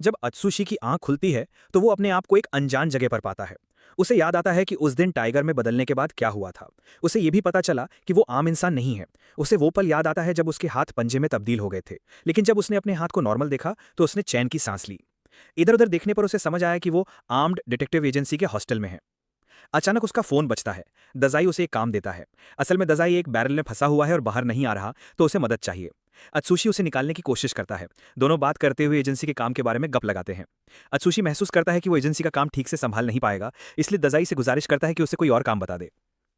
जब अत्सुशी की आंख खुलती है तो वो अपने आप को एक अनजान जगह पर पाता है। उसे याद आता है कि उस दिन टाइगर में बदलने के बाद क्या हुआ था। उसे ये भी पता चला कि वो आम इंसान नहीं है। उसे वो पल याद आता है जब उसके हाथ पंजे में तब्दील हो गए थे। लेकिन जब उसने अपने हाथ को नॉर्मल देखा तो उसने चैन की सांस ली। इधर उधर देखने पर उसे समझ आया कि वो आर्म्ड डिटेक्टिव एजेंसी के हॉस्टल में है। अचानक उसका फोन बजता है। दजाई उसे एक काम देता है। असल में दजाई एक बैरल में फंसा हुआ है और बाहर नहीं आ रहा, तो उसे मदद चाहिए। अत्सुशी उसे निकालने की कोशिश करता है। दोनों बात करते हुए एजेंसी के काम के बारे में गप लगाते हैं। अत्सुशी महसूस करता है कि वो एजेंसी का काम ठीक से संभाल नहीं पाएगा, इसलिए दजाई से गुजारिश करता है कि उसे कोई और काम बता दे।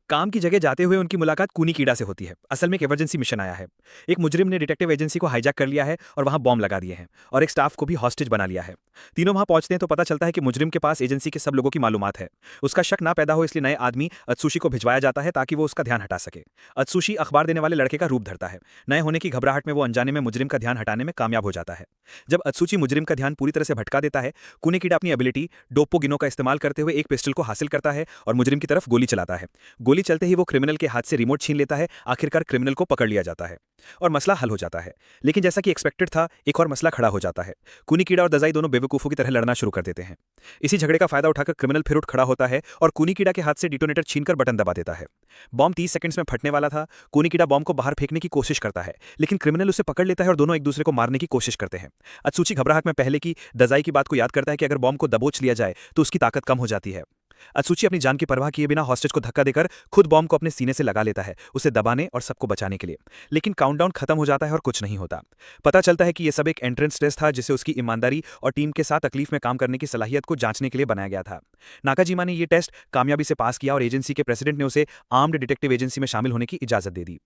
काम की जगह जाते हुए उनकी मुलाकात कूनी कीड़ा से होती है। असल में एक इमरजेंसी मिशन आया है। एक मुजरिम ने डिटेक्टिव एजेंसी को हाईजैक कर लिया है और वहां बॉम्ब लगा दिए हैं और एक स्टाफ को भी हॉस्टेज बना लिया है। तीनों वहां पहुंचते हैं तो पता चलता है कि मुजरिम के पास एजेंसी के सब लोगों की मालूमात है। उसका शक ना पैदा हो इसलिए नए आदमी अत्सुशी को भिजवाया जाता है ताकि वो उसका ध्यान हटा सके। अत्सुशी अखबार देने वाले लड़के का रूप धरता है। नए होने की घबराहट में वो अनजाने में मुजरिम का ध्यान हटाने में कामयाब हो जाता है। जब अत्सुची मुजरिम का ध्यान पूरी तरह से भटका देता है, कूनी कीड़ा अपनी एबिलिटी डोप्पोगिनो का इस्तेमाल करते हुए एक पिस्टल को हासिल करता है और मुजरिम की तरफ गोली चलाता है। गोली चलते ही वो क्रिमिनल के हाथ से रिमोट छीन लेता है। आखिरकार क्रिमिनल को पकड़ लिया जाता है और मसला हल हो जाता है। लेकिन जैसा कि एक्सपेक्टेड था, एक और मसला खड़ा हो जाता है। कूनी कीड़ा और दजाई दोनों बेवकूफों की तरह लड़ना शुरू कर देते हैं। इसी झगड़े का फायदा उठाकर क्रिमिनल फिर उठ खड़ा होता है और कूनी कीड़ा के हाथ से डिटोनेटर छीनकर बटन दबा देता है। बॉम्ब 30 सेकंड्स में फटने वाला था। कूनी कीड़ा बॉम्ब को बाहर फेंकने की कोशिश करता है, लेकिन क्रिमिनल उसे पकड़ लेता है और दोनों एक दूसरे को मारने की कोशिश करते हैं। अत्सुची घबराहट में पहले की दजाई की बात को याद करता है कि अगर बॉम्ब को दबोच लिया जाए तो उसकी ताकत कम हो जाती है। अत्सुची अपनी जान की परवाह किए बिना हॉस्टेज को धक्का देकर खुद बॉम्ब को अपने सीने से लगा लेता है, उसे दबाने और सबको बचाने के लिए। लेकिन काउंटडाउन खत्म हो जाता है और कुछ नहीं होता। पता चलता है कि यह सब एक एंट्रेंस टेस्ट था जिसे उसकी ईमानदारी और टीम के साथ तकलीफ में काम करने की सलाहियत को जांचने के लिए बनाया गया था। नाकाजिमा ने यह टेस्ट कामयाबी से पास किया और एजेंसी के प्रेसिडेंट ने उसे आर्म्ड डिटेक्टिव एजेंसी में शामिल होने की इजाजत दे दी।